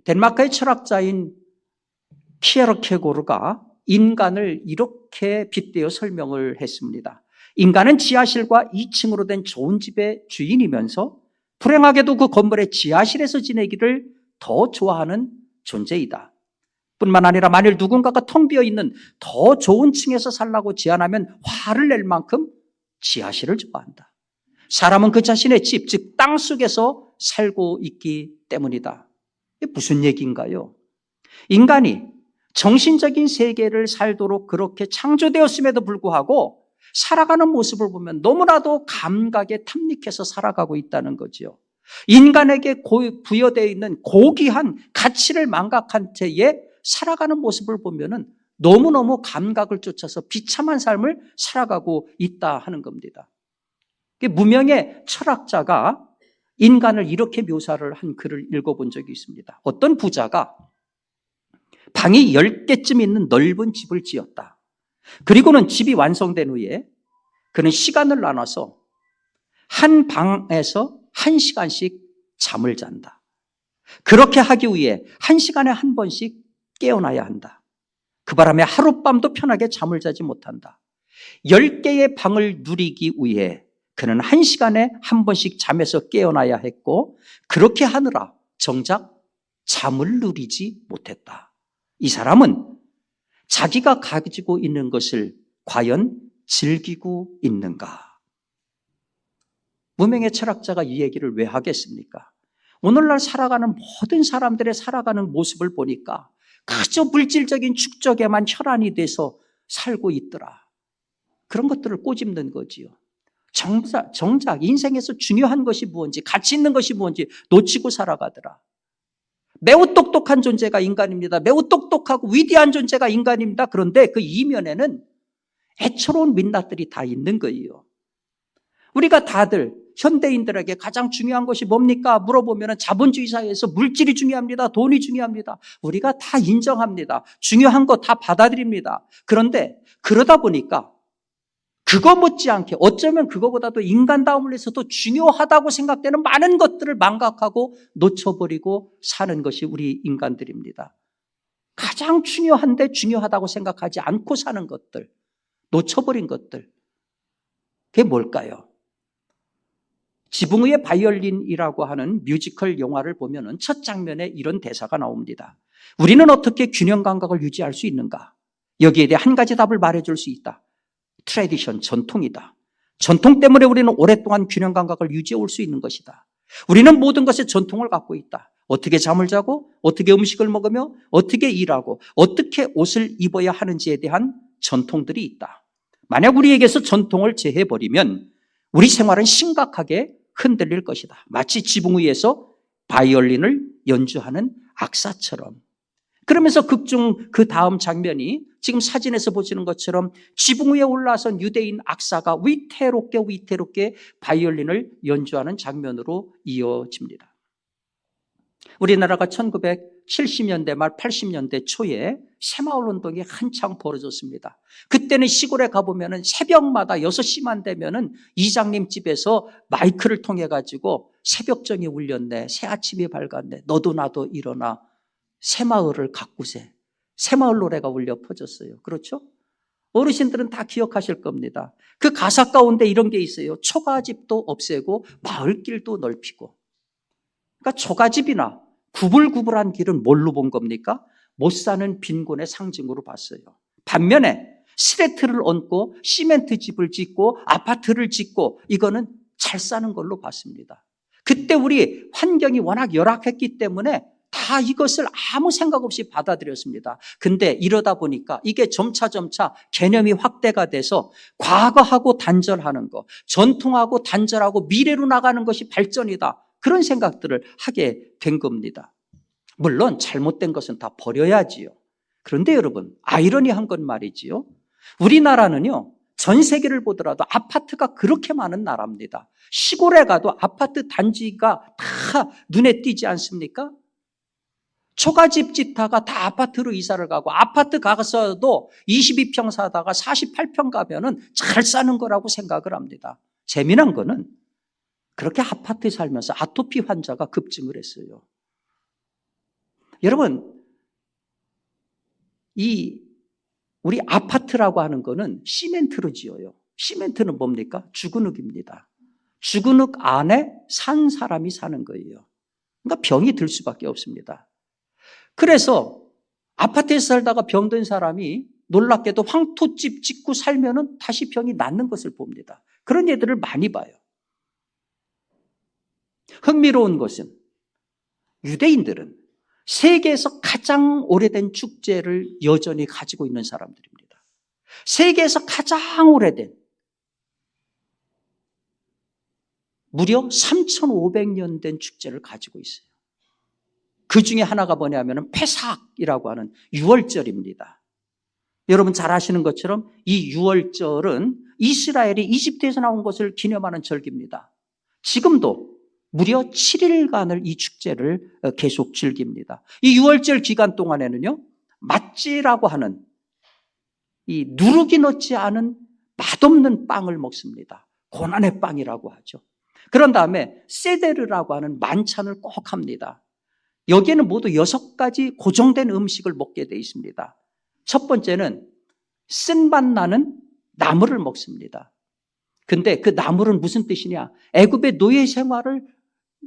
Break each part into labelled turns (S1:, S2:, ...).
S1: 덴마크의 철학자인 키에르케고르가 인간을 이렇게 빗대어 설명을 했습니다. 인간은 지하실과 2층으로 된 좋은 집의 주인이면서 불행하게도 그 건물의 지하실에서 지내기를 더 좋아하는 존재이다. 뿐만 아니라 만일 누군가가 텅 비어있는 더 좋은 층에서 살라고 제안하면 화를 낼 만큼 지하실을 좋아한다. 사람은 그 자신의 집, 즉 땅속에서 살고 있기 때문이다. 이게 무슨 얘기인가요? 인간이 정신적인 세계를 살도록 그렇게 창조되었음에도 불구하고 살아가는 모습을 보면 너무나도 감각에 탐닉해서 살아가고 있다는 거지요. 인간에게 부여되어 있는 고귀한 가치를 망각한 채에 살아가는 모습을 보면은 너무너무 감각을 쫓아서 비참한 삶을 살아가고 있다 하는 겁니다. 무명의 철학자가 인간을 이렇게 묘사를 한 글을 읽어본 적이 있습니다. 어떤 부자가 방이 10개쯤 있는 넓은 집을 지었다. 그리고는 집이 완성된 후에 그는 시간을 나눠서 한 방에서 1시간씩 잠을 잔다. 그렇게 하기 위해 1시간에 한 번씩 깨어나야 한다. 그 바람에 하룻밤도 편하게 잠을 자지 못한다. 10개의 방을 누리기 위해 그는 1시간에 한 번씩 잠에서 깨어나야 했고 그렇게 하느라 정작 잠을 누리지 못했다. 이 사람은 자기가 가지고 있는 것을 과연 즐기고 있는가? 무명의 철학자가 이 얘기를 왜 하겠습니까? 오늘날 살아가는 모든 사람들의 살아가는 모습을 보니까 그저 물질적인 축적에만 혈안이 돼서 살고 있더라. 그런 것들을 꼬집는 거지요. 정작 인생에서 중요한 것이 무엇인지, 가치 있는 것이 무엇인지 놓치고 살아가더라. 매우 똑똑한 존재가 인간입니다. 매우 똑똑하고 위대한 존재가 인간입니다. 그런데 그 이면에는 애처로운 민낯들이 다 있는 거예요. 우리가 다들 현대인들에게 가장 중요한 것이 뭡니까? 물어보면 자본주의 사회에서 물질이 중요합니다. 돈이 중요합니다. 우리가 다 인정합니다. 중요한 거 다 받아들입니다. 그런데 그러다 보니까 그거 못지않게 어쩌면 그거보다도 인간다움을 위해서 더 중요하다고 생각되는 많은 것들을 망각하고 놓쳐버리고 사는 것이 우리 인간들입니다. 가장 중요한데 중요하다고 생각하지 않고 사는 것들, 놓쳐버린 것들, 그게 뭘까요? 지붕 위의 바이올린이라고 하는 뮤지컬 영화를 보면 첫 장면에 이런 대사가 나옵니다. 우리는 어떻게 균형 감각을 유지할 수 있는가? 여기에 대해 한 가지 답을 말해줄 수 있다. 트래디션, 전통이다. 전통 때문에 우리는 오랫동안 균형 감각을 유지해 올 수 있는 것이다. 우리는 모든 것에 전통을 갖고 있다. 어떻게 잠을 자고, 어떻게 음식을 먹으며, 어떻게 일하고, 어떻게 옷을 입어야 하는지에 대한 전통들이 있다. 만약 우리에게서 전통을 제해버리면 우리 생활은 심각하게 흔들릴 것이다. 마치 지붕 위에서 바이올린을 연주하는 악사처럼. 그러면서 극중 그 다음 장면이 지금 사진에서 보시는 것처럼 지붕 위에 올라선 유대인 악사가 위태롭게 바이올린을 연주하는 장면으로 이어집니다. 우리나라가 1970년대 말 80년대 초에 새마을 운동이 한창 벌어졌습니다. 그때는 시골에 가보면 새벽마다 6시만 되면 이장님 집에서 마이크를 통해 가지고 새벽정이 울렸네, 새아침이 밝았네, 너도 나도 일어나, 새마을을 가꾸세, 새마을 노래가 울려 퍼졌어요. 그렇죠? 어르신들은 다 기억하실 겁니다. 그 가사 가운데 이런 게 있어요. 초가집도 없애고 마을길도 넓히고. 그러니까 초가집이나 구불구불한 길은 뭘로 본 겁니까? 못 사는 빈곤의 상징으로 봤어요. 반면에 스레트를 얹고 시멘트 집을 짓고 아파트를 짓고 이거는 잘 사는 걸로 봤습니다. 그때 우리 환경이 워낙 열악했기 때문에 다 이것을 아무 생각 없이 받아들였습니다. 근데 이러다 보니까 이게 점차 개념이 확대가 돼서 과거하고 단절하는 거, 전통하고 단절하고 미래로 나가는 것이 발전이다. 그런 생각들을 하게 된 겁니다. 물론 잘못된 것은 다 버려야지요. 그런데 여러분, 아이러니한 건 말이지요. 우리나라는요, 전 세계를 보더라도 아파트가 그렇게 많은 나라입니다. 시골에 가도 아파트 단지가 다 눈에 띄지 않습니까? 초가집 짓다가 다 아파트로 이사를 가고 아파트 가서도 22평 사다가 48평 가면은 잘 사는 거라고 생각을 합니다. 재미난 거는 그렇게 아파트에 살면서 아토피 환자가 급증을 했어요. 여러분, 우리 아파트라고 하는 거는 시멘트로 지어요. 시멘트는 뭡니까? 주근흙입니다. 주근흙 안에 산 사람이 사는 거예요. 그러니까 병이 들 수밖에 없습니다. 그래서 아파트에서 살다가 병든 사람이 놀랍게도 황토집 짓고 살면은 다시 병이 낫는 것을 봅니다. 그런 예들을 많이 봐요. 흥미로운 것은 유대인들은 세계에서 가장 오래된 축제를 여전히 가지고 있는 사람들입니다. 세계에서 가장 오래된, 무려 3,500년 된 축제를 가지고 있어요. 그 중에 하나가 뭐냐면 페삭이라고 하는 유월절입니다. 여러분 잘 아시는 것처럼 이 유월절은 이스라엘이 이집트에서 나온 것을 기념하는 절기입니다. 지금도 무려 7일간을 이 축제를 계속 즐깁니다. 이 유월절 기간 동안에는요, 맛지라고 하는 이 누룩이 넣지 않은 맛없는 빵을 먹습니다. 고난의 빵이라고 하죠. 그런 다음에 세데르라고 하는 만찬을 꼭 합니다. 여기에는 모두 6가지 고정된 음식을 먹게 되어 있습니다. 첫 번째는 쓴맛 나는 나물을 먹습니다. 근데 그 나물은 무슨 뜻이냐? 애굽의 노예 생활을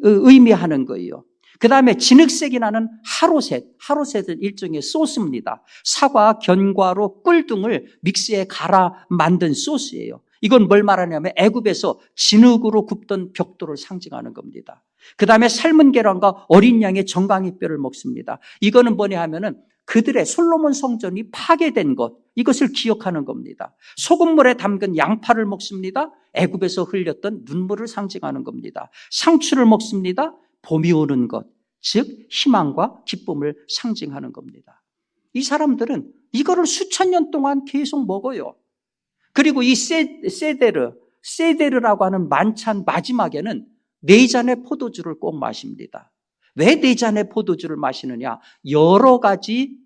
S1: 의미하는 거예요. 그 다음에 진흙색이 나는 하로셋은 일종의 소스입니다. 사과, 견과류, 꿀 등을 믹스에 갈아 만든 소스예요. 이건 뭘 말하냐면 애굽에서 진흙으로 굽던 벽돌을 상징하는 겁니다. 그 다음에 삶은 계란과 어린 양의 정강이뼈를 먹습니다. 이거는 뭐냐 하면은 그들의 솔로몬 성전이 파괴된 것, 이것을 기억하는 겁니다. 소금물에 담근 양파를 먹습니다. 애굽에서 흘렸던 눈물을 상징하는 겁니다. 상추를 먹습니다. 봄이 오는 것, 즉 희망과 기쁨을 상징하는 겁니다. 이 사람들은 이거를 수천 년 동안 계속 먹어요. 그리고 이 세데르라고 하는 만찬 마지막에는 4잔의 포도주를 꼭 마십니다. 왜 4잔의 포도주를 마시느냐? 여러 가지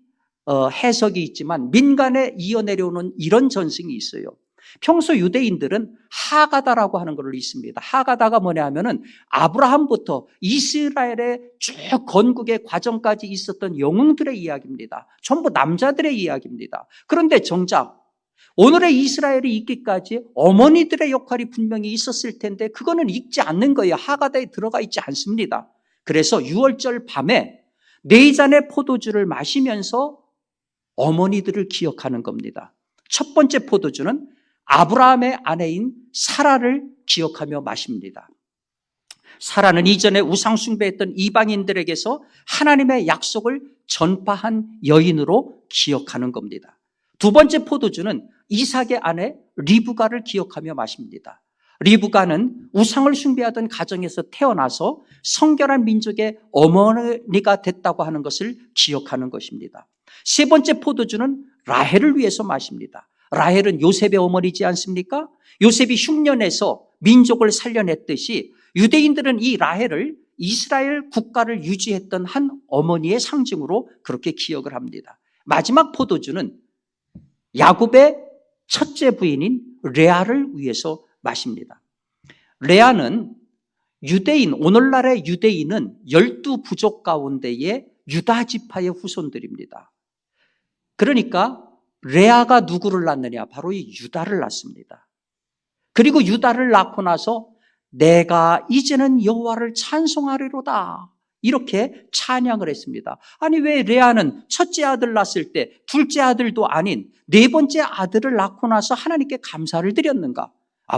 S1: 해석이 있지만 민간에 이어내려오는 이런 전승이 있어요. 평소 유대인들은 하가다라고 하는 걸 있습니다. 하가다가 뭐냐 하면은 아브라함부터 이스라엘의 쭉 건국의 과정까지 있었던 영웅들의 이야기입니다. 전부 남자들의 이야기입니다. 그런데 정작 오늘의 이스라엘이 있기까지 어머니들의 역할이 분명히 있었을 텐데 그거는 읽지 않는 거예요. 하가다에 들어가 있지 않습니다. 그래서 6월절 밤에 4잔의 포도주를 마시면서 어머니들을 기억하는 겁니다. 첫 번째 포도주는 아브라함의 아내인 사라를 기억하며 마십니다. 사라는 이전에 우상 숭배했던 이방인들에게서 하나님의 약속을 전파한 여인으로 기억하는 겁니다. 두 번째 포도주는 이삭의 아내 리브가를 기억하며 마십니다. 리브가는 우상을 숭배하던 가정에서 태어나서 성결한 민족의 어머니가 됐다고 하는 것을 기억하는 것입니다. 세 번째 포도주는 라헬을 위해서 마십니다. 라헬은 요셉의 어머니지 않습니까? 요셉이 흉년에서 민족을 살려냈듯이 유대인들은 이 라헬을 이스라엘 국가를 유지했던 한 어머니의 상징으로 그렇게 기억을 합니다. 마지막 포도주는 야곱의 첫째 부인인 레아를 위해서 마십니다. 레아는 오늘날의 유대인은 12부족 가운데의 유다 지파의 후손들입니다. 그러니까 레아가 누구를 낳느냐? 바로 이 유다를 낳습니다. 그리고 유다를 낳고 나서 내가 이제는 여호와를 찬송하리로다, 이렇게 찬양을 했습니다. 아니 왜 레아는 첫째 아들 낳았을 때 둘째 아들도 아닌 4번째 아들을 낳고 나서 하나님께 감사를 드렸는가?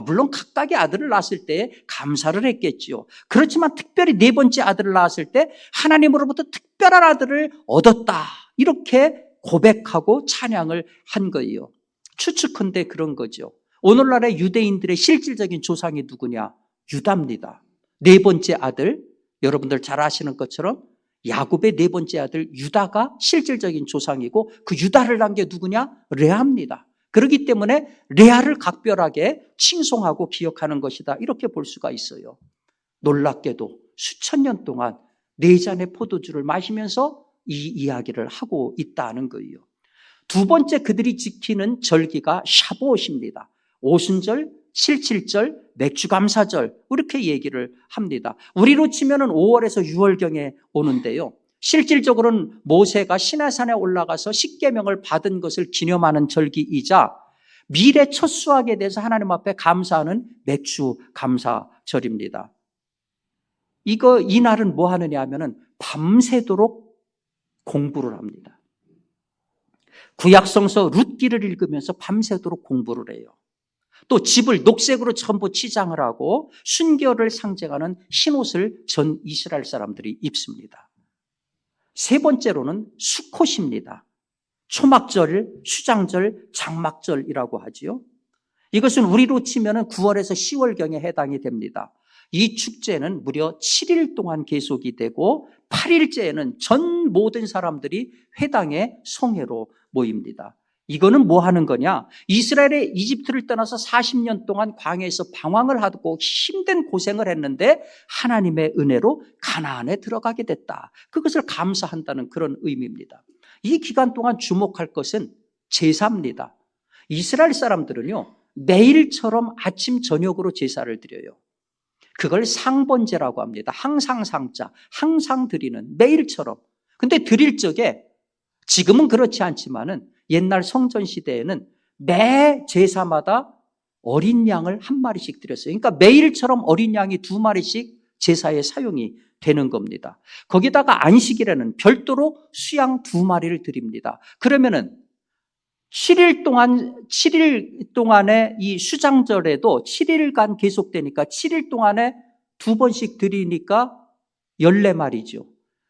S1: 물론 각각의 아들을 낳았을 때 감사를 했겠지요. 그렇지만 특별히 4번째 아들을 낳았을 때 하나님으로부터 특별한 아들을 얻었다, 이렇게 고백하고 찬양을 한 거예요. 추측컨대 그런 거죠. 오늘날의 유대인들의 실질적인 조상이 누구냐? 유다입니다. 4번째 아들, 여러분들 잘 아시는 것처럼 야곱의 4번째 아들 유다가 실질적인 조상이고 그 유다를 낳은 게 누구냐? 레아입니다. 그렇기 때문에 레아를 각별하게 칭송하고 기억하는 것이다, 이렇게 볼 수가 있어요. 놀랍게도 수천 년 동안 4잔의 포도주를 마시면서 이 이야기를 하고 있다는 거예요. 두 번째 그들이 지키는 절기가 샤보옷입니다. 오순절, 칠칠절, 맥주감사절, 이렇게 얘기를 합니다. 우리로 치면은 5월에서 6월경에 오는데요. 실질적으로는 모세가 시내산에 올라가서 십계명을 받은 것을 기념하는 절기이자 미래 첫 수확에 대해서 하나님 앞에 감사하는 매추 감사절입니다. 이 날은 뭐 하느냐 하면은 밤새도록 공부를 합니다. 구약성서 룻기를 읽으면서 밤새도록 공부를 해요. 또 집을 녹색으로 전부 치장을 하고 순결을 상징하는 흰옷을 전 이스라엘 사람들이 입습니다. 세 번째로는 수콧입니다. 초막절, 수장절, 장막절이라고 하지요. 이것은 우리로 치면 9월에서 10월경에 해당이 됩니다. 이 축제는 무려 7일 동안 계속이 되고 8일째에는 전 모든 사람들이 회당의 성회로 모입니다. 이거는 뭐 하는 거냐? 이스라엘의 이집트를 떠나서 40년 동안 광야에서 방황을 하고 힘든 고생을 했는데 하나님의 은혜로 가나안에 들어가게 됐다. 그것을 감사한다는 그런 의미입니다. 이 기간 동안 주목할 것은 제사입니다. 이스라엘 사람들은요, 매일처럼 아침 저녁으로 제사를 드려요. 그걸 상번제라고 합니다. 항상 상자, 항상 드리는, 매일처럼. 근데 드릴 적에 지금은 그렇지 않지만은 옛날 성전 시대에는 매 제사마다 어린 양을 한 마리씩 드렸어요. 그러니까 매일처럼 어린 양이 2마리씩 제사에 사용이 되는 겁니다. 거기다가 안식일에는 별도로 수양 2마리를 드립니다. 그러면은 7일 동안의 이 수장절에도 7일간 계속되니까 7일 동안에 2번씩 드리니까 14마리죠.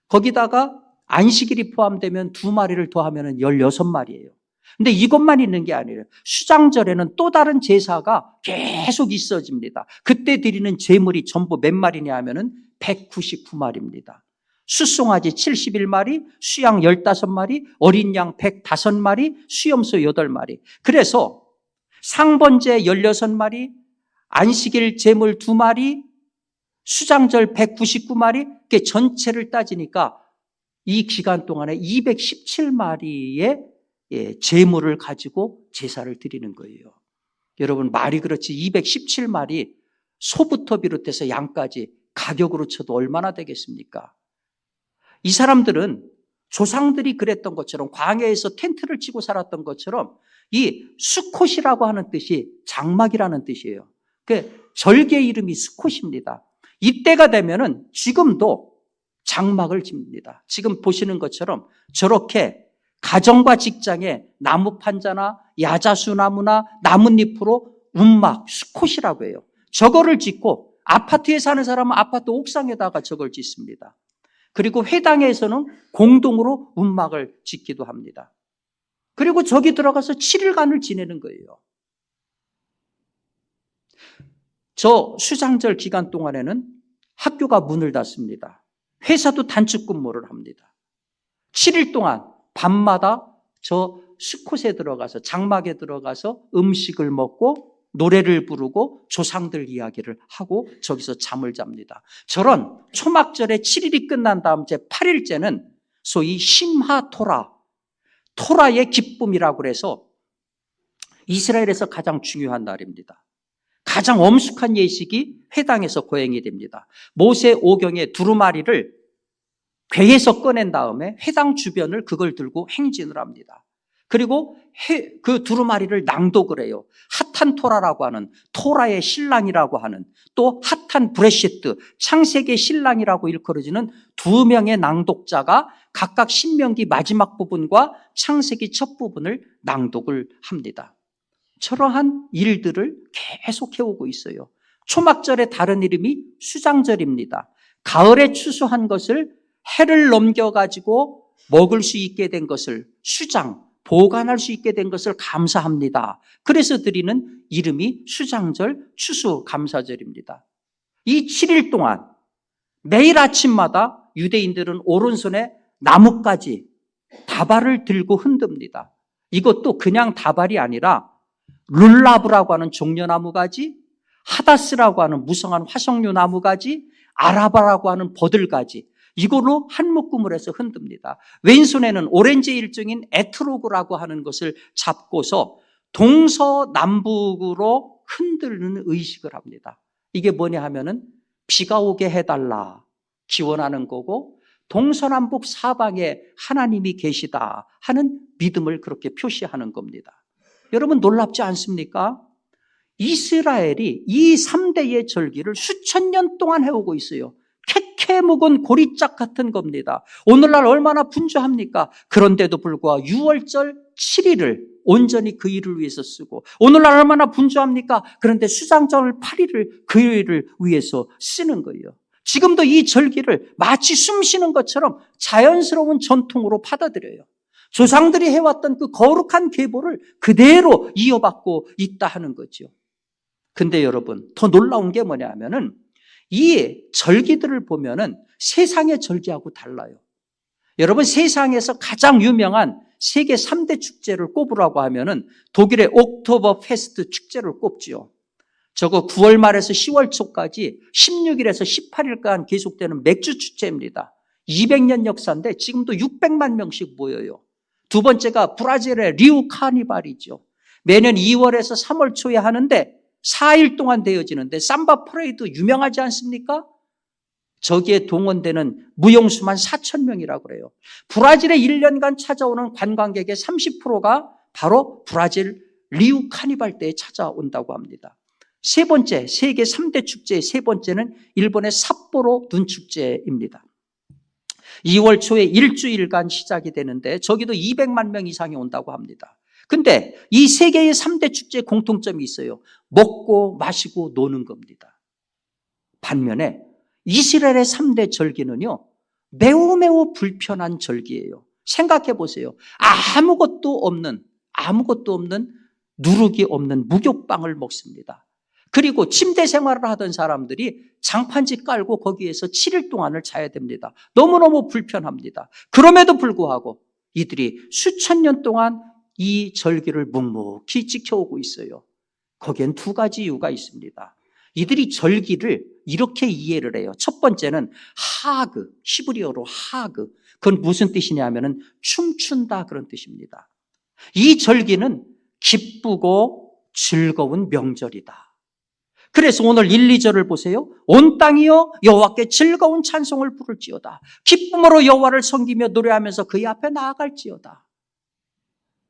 S1: 거기다가 안식일이 포함되면 2마리를 더하면 16마리예요. 근데 이것만 있는 게 아니에요. 수장절에는 또 다른 제사가 계속 있어집니다. 그때 드리는 제물이 전부 몇 마리냐 하면은 199마리입니다. 숫송아지 71마리, 수양 15마리, 어린 양 105마리, 수염소 8마리. 그래서 상번제 16마리, 안식일 제물 2마리, 수장절 199마리, 이렇게 전체를 따지니까 이 기간 동안에 217마리의 제물을 가지고 제사를 드리는 거예요. 여러분, 말이 그렇지 217마리, 소부터 비롯해서 양까지 가격으로 쳐도 얼마나 되겠습니까? 이 사람들은 조상들이 그랬던 것처럼 광야에서 텐트를 치고 살았던 것처럼 이 수콧이라고 하는 뜻이 장막이라는 뜻이에요. 그 절개 이름이 수콧입니다. 이때가 되면은 지금도 장막을 집니다. 지금 보시는 것처럼 저렇게 가정과 직장에 나무 판자나 야자수나무나 나뭇잎으로 움막, 수콧이라고 해요. 저거를 짓고 아파트에 사는 사람은 아파트 옥상에다가 저걸 짓습니다. 그리고 회당에서는 공동으로 움막을 짓기도 합니다. 그리고 저기 들어가서 7일간을 지내는 거예요. 저 수장절 기간 동안에는 학교가 문을 닫습니다. 회사도 단축 근무를 합니다. 7일 동안 밤마다 저 수콧에 들어가서, 장막에 들어가서 음식을 먹고 노래를 부르고 조상들 이야기를 하고 저기서 잠을 잡니다. 저런 초막절에 7일이 끝난 다음 제 8일째는 소위 심하토라, 토라의 기쁨이라고 해서 이스라엘에서 가장 중요한 날입니다. 가장 엄숙한 예식이 회당에서 거행이 됩니다. 모세 오경의 두루마리를 궤에서 꺼낸 다음에 회당 주변을 그걸 들고 행진을 합니다. 그리고 그 두루마리를 낭독을 해요. 핫한 토라라고 하는, 토라의 신랑이라고 하는, 또 핫한 브레시트, 창세기의 신랑이라고 일컬어지는 2명의 낭독자가 각각 신명기 마지막 부분과 창세기 첫 부분을 낭독을 합니다. 저러한 일들을 계속 해오고 있어요. 초막절의 다른 이름이 수장절입니다. 가을에 추수한 것을 해를 넘겨가지고 먹을 수 있게 된 것을 수장, 보관할 수 있게 된 것을 감사합니다. 그래서 드리는 이름이 수장절, 추수감사절입니다. 이 7일 동안 매일 아침마다 유대인들은 오른손에 나뭇가지, 다발을 들고 흔듭니다. 이것도 그냥 다발이 아니라 룰라브라고 하는 종려나무가지, 하다스라고 하는 무성한 화석류 나무가지, 아라바라고 하는 버들가지, 이걸로 한 묶음을 해서 흔듭니다. 왼손에는 오렌지 일종인 에트로그라고 하는 것을 잡고서 동서남북으로 흔드는 의식을 합니다. 이게 뭐냐 하면은 비가 오게 해달라 기원하는 거고, 동서남북 사방에 하나님이 계시다 하는 믿음을 그렇게 표시하는 겁니다. 여러분 놀랍지 않습니까? 이스라엘이 이 3대의 절기를 수천 년 동안 해오고 있어요. 캐캐 묵은 고리짝 같은 겁니다. 오늘날 얼마나 분주합니까? 그런데도 불구하고 6월절 7일을 온전히 그 일을 위해서 쓰고, 오늘날 얼마나 분주합니까? 그런데 수장절 8일을 그 일을 위해서 쓰는 거예요. 지금도 이 절기를 마치 숨 쉬는 것처럼 자연스러운 전통으로 받아들여요. 조상들이 해왔던 그 거룩한 계보를 그대로 이어받고 있다 하는 거죠. 근데 여러분, 더 놀라운 게 뭐냐면은 이 절기들을 보면은 세상의 절기하고 달라요. 여러분, 세상에서 가장 유명한 세계 3대 축제를 꼽으라고 하면은 독일의 옥토버 페스트 축제를 꼽지요. 저거 9월 말에서 10월 초까지 16일에서 18일간 계속되는 맥주 축제입니다. 200년 역사인데 지금도 600만 명씩 모여요. 두 번째가 브라질의 리우 카니발이죠. 매년 2월에서 3월 초에 하는데 4일 동안 되어지는데 삼바 퍼레이드 유명하지 않습니까? 저기에 동원되는 무용수만 4,000명이라고 그래요. 브라질에 1년간 찾아오는 관광객의 30%가 바로 브라질 리우 카니발 때에 찾아온다고 합니다. 세 번째, 세계 3대 축제의 세 번째는 일본의 삿포로 눈축제입니다. 2월 초에 일주일간 시작이 되는데 저기도 200만 명 이상이 온다고 합니다. 근데 이 세계의 3대 축제의 공통점이 있어요. 먹고 마시고 노는 겁니다. 반면에 이스라엘의 3대 절기는요, 매우 불편한 절기예요. 생각해 보세요. 아무것도 없는 누룩이 없는 목욕빵을 먹습니다. 그리고 침대 생활을 하던 사람들이 장판지 깔고 거기에서 7일 동안을 자야 됩니다. 너무너무 불편합니다. 그럼에도 불구하고 이들이 수천 년 동안 이 절기를 묵묵히 지켜오고 있어요. 거기엔 두 가지 이유가 있습니다. 이들이 절기를 이렇게 이해를 해요. 첫 번째는 하그, 히브리어로 하그. 그건 무슨 뜻이냐면은 춤춘다 그런 뜻입니다. 이 절기는 기쁘고 즐거운 명절이다. 그래서 오늘 1, 2절을 보세요. 온 땅이여 여호와께 즐거운 찬송을 부를지어다. 기쁨으로 여호와를 섬기며 노래하면서 그의 앞에 나아갈지어다.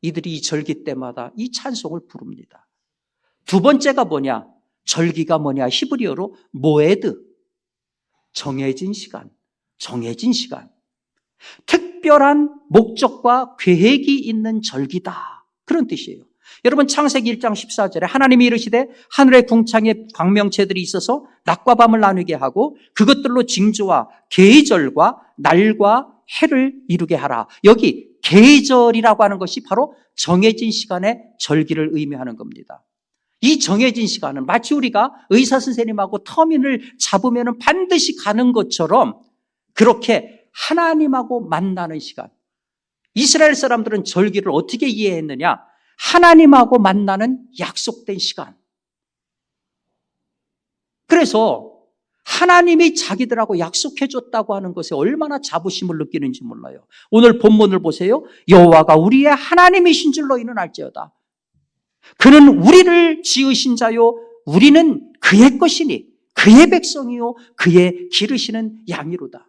S1: 이들이 이 절기 때마다 이 찬송을 부릅니다. 두 번째가 뭐냐? 절기가 뭐냐? 히브리어로 모에드. 정해진 시간. 특별한 목적과 계획이 있는 절기다. 그런 뜻이에요. 여러분 창세기 1장 14절에 하나님이 이르시되 하늘의 궁창에 광명체들이 있어서 낮과 밤을 나누게 하고 그것들로 징조와 계절과 날과 해를 이루게 하라. 여기 계절이라고 하는 것이 바로 정해진 시간의 절기를 의미하는 겁니다. 이 정해진 시간은 마치 우리가 의사 선생님하고 터민을 잡으면 반드시 가는 것처럼 그렇게 하나님하고 만나는 시간. 이스라엘 사람들은 절기를 어떻게 이해했느냐? 하나님하고 만나는 약속된 시간. 그래서 하나님이 자기들하고 약속해 줬다고 하는 것에 얼마나 자부심을 느끼는지 몰라요. 오늘 본문을 보세요. 여호와가 우리의 하나님이신 줄 너희는 알지어다. 그는 우리를 지으신 자요 우리는 그의 것이니 그의 백성이요 그의 기르시는 양이로다.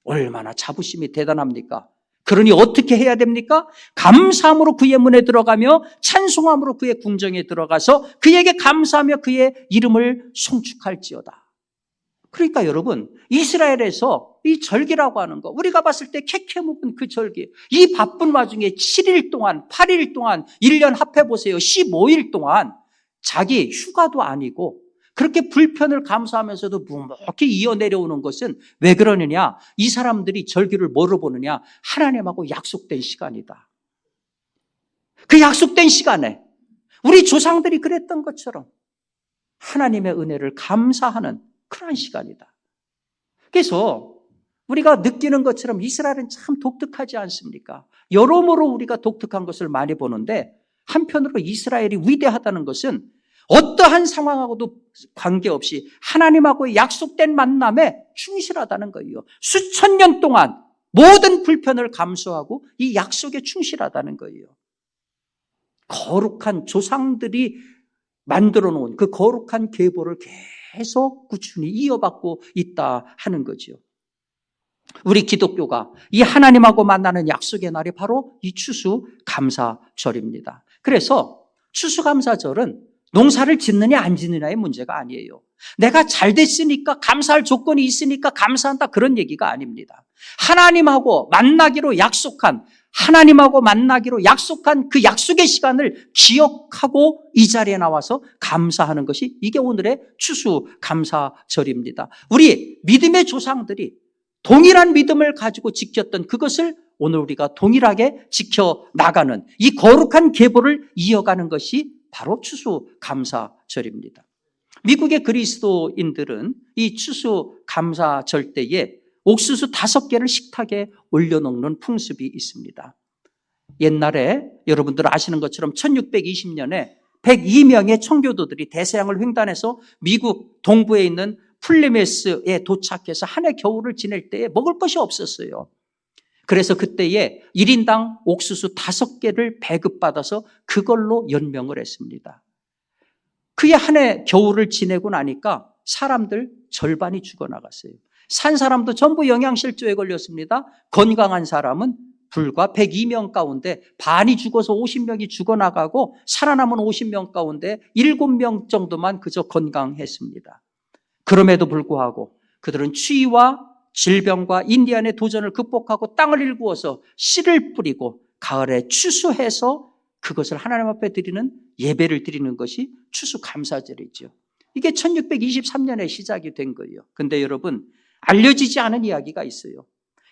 S1: 얼마나 자부심이 대단합니까? 그러니 어떻게 해야 됩니까? 감사함으로 그의 문에 들어가며 찬송함으로 그의 궁정에 들어가서 그에게 감사하며 그의 이름을 송축할지어다. 그러니까 여러분, 이스라엘에서 이 절기라고 하는 거, 우리가 봤을 때 캐캐 묵은 그 절기, 이 바쁜 와중에 7일 동안, 8일 동안, 1년 합해보세요. 15일 동안 자기 휴가도 아니고 그렇게 불편을 감수하면서도 묵묵히 이어 내려오는 것은 왜 그러느냐? 이 사람들이 절기를 뭐로 보느냐? 하나님하고 약속된 시간이다. 그 약속된 시간에 우리 조상들이 그랬던 것처럼 하나님의 은혜를 감사하는 그러한 시간이다. 그래서 우리가 느끼는 것처럼 이스라엘은 참 독특하지 않습니까? 여러모로 우리가 독특한 것을 많이 보는데 한편으로 이스라엘이 위대하다는 것은 어떠한 상황하고도 관계없이 하나님하고의 약속된 만남에 충실하다는 거예요. 수천 년 동안 모든 불편을 감수하고 이 약속에 충실하다는 거예요. 거룩한 조상들이 만들어 놓은 그 거룩한 계보를 계속 꾸준히 이어받고 있다 하는 거죠. 우리 기독교가 이 하나님하고 만나는 약속의 날이 바로 이 추수감사절입니다. 그래서 추수감사절은 농사를 짓느냐 안 짓느냐의 문제가 아니에요. 내가 잘 됐으니까, 감사할 조건이 있으니까 감사한다, 그런 얘기가 아닙니다. 하나님하고 만나기로 약속한 그 약속의 시간을 기억하고 이 자리에 나와서 감사하는 것이, 이게 오늘의 추수감사절입니다. 우리 믿음의 조상들이 동일한 믿음을 가지고 지켰던 그것을 오늘 우리가 동일하게 지켜나가는, 이 거룩한 계보를 이어가는 것이 바로 추수감사절입니다. 미국의 그리스도인들은 이 추수감사절 때에 옥수수 5개를 식탁에 올려놓는 풍습이 있습니다. 옛날에 여러분들 아시는 것처럼 1620년에 102명의 청교도들이 대서양을 횡단해서 미국 동부에 있는 플리메스에 도착해서 한 해 겨울을 지낼 때에 먹을 것이 없었어요. 그래서 그때에 1인당 옥수수 5개를 배급받아서 그걸로 연명을 했습니다. 그의 한 해 겨울을 지내고 나니까 사람들 절반이 죽어나갔어요. 산 사람도 전부 영양실조에 걸렸습니다. 건강한 사람은 불과 102명 가운데 반이 죽어서 50명이 죽어나가고 살아남은 50명 가운데 7명 정도만 그저 건강했습니다. 그럼에도 불구하고 그들은 추위와 질병과 인디안의 도전을 극복하고 땅을 일구어서 씨를 뿌리고 가을에 추수해서 그것을 하나님 앞에 드리는, 예배를 드리는 것이 추수감사절이죠. 이게 1623년에 시작이 된 거예요. 근데 여러분, 알려지지 않은 이야기가 있어요.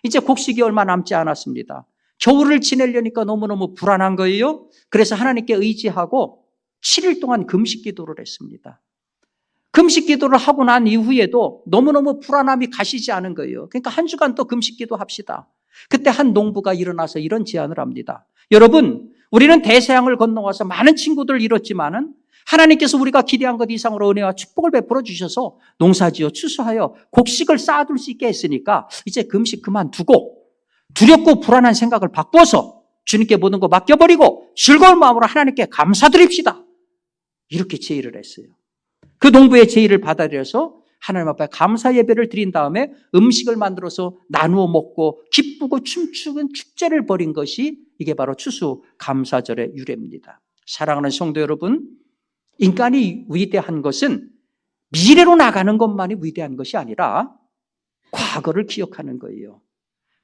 S1: 이제 곡식이 얼마 남지 않았습니다. 겨울을 지내려니까 너무너무 불안한 거예요. 그래서 하나님께 의지하고 7일 동안 금식 기도를 했습니다. 금식 기도를 하고 난 이후에도 너무너무 불안함이 가시지 않은 거예요. 그러니까 한 주간 또 금식 기도합시다. 그때 한 농부가 일어나서 이런 제안을 합니다. 여러분, 우리는 대서양을 건너와서 많은 친구들을 잃었지만은 하나님께서 우리가 기대한 것 이상으로 은혜와 축복을 베풀어 주셔서 농사지어 추수하여 곡식을 쌓아둘 수 있게 했으니까 이제 금식 그만두고 두렵고 불안한 생각을 바꿔서 주님께 모든 거 맡겨버리고 즐거운 마음으로 하나님께 감사드립시다. 이렇게 제의를 했어요. 그 농부의 제의를 받아들여서 하나님 앞에 감사 예배를 드린 다음에 음식을 만들어서 나누어 먹고 기쁘고 춤추는 축제를 벌인 것이 이게 바로 추수감사절의 유래입니다. 사랑하는 성도 여러분, 인간이 위대한 것은 미래로 나가는 것만이 위대한 것이 아니라 과거를 기억하는 거예요.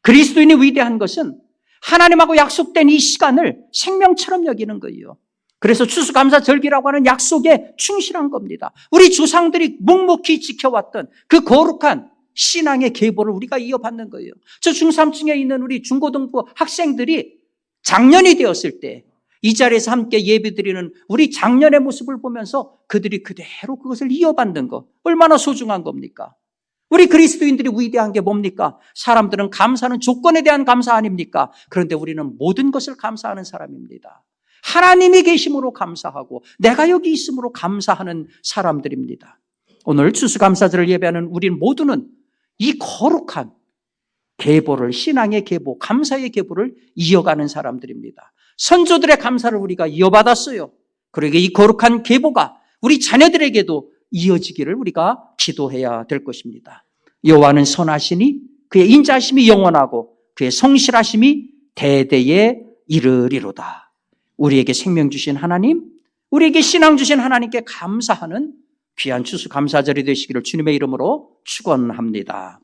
S1: 그리스도인이 위대한 것은 하나님하고 약속된 이 시간을 생명처럼 여기는 거예요. 그래서 추수감사절기라고 하는 약속에 충실한 겁니다. 우리 조상들이 묵묵히 지켜왔던 그 거룩한 신앙의 계보를 우리가 이어받는 거예요. 저 중3층에 있는 우리 중고등부 학생들이 장년이 되었을 때 이 자리에서 함께 예배드리는 우리 장년의 모습을 보면서 그들이 그대로 그것을 이어받는 것, 얼마나 소중한 겁니까? 우리 그리스도인들이 위대한 게 뭡니까? 사람들은 감사는 조건에 대한 감사 아닙니까? 그런데 우리는 모든 것을 감사하는 사람입니다. 하나님이 계심으로 감사하고 내가 여기 있음으로 감사하는 사람들입니다. 오늘 추수감사절을 예배하는 우리 모두는 이 거룩한 계보를, 신앙의 계보, 감사의 계보를 이어가는 사람들입니다. 선조들의 감사를 우리가 이어받았어요. 그러게 이 거룩한 계보가 우리 자녀들에게도 이어지기를 우리가 기도해야 될 것입니다. 여호와는 선하시니 그의 인자하심이 영원하고 그의 성실하심이 대대에 이르리로다. 우리에게 생명 주신 하나님, 우리에게 신앙 주신 하나님께 감사하는 귀한 추수감사절이 되시기를 주님의 이름으로 축원합니다.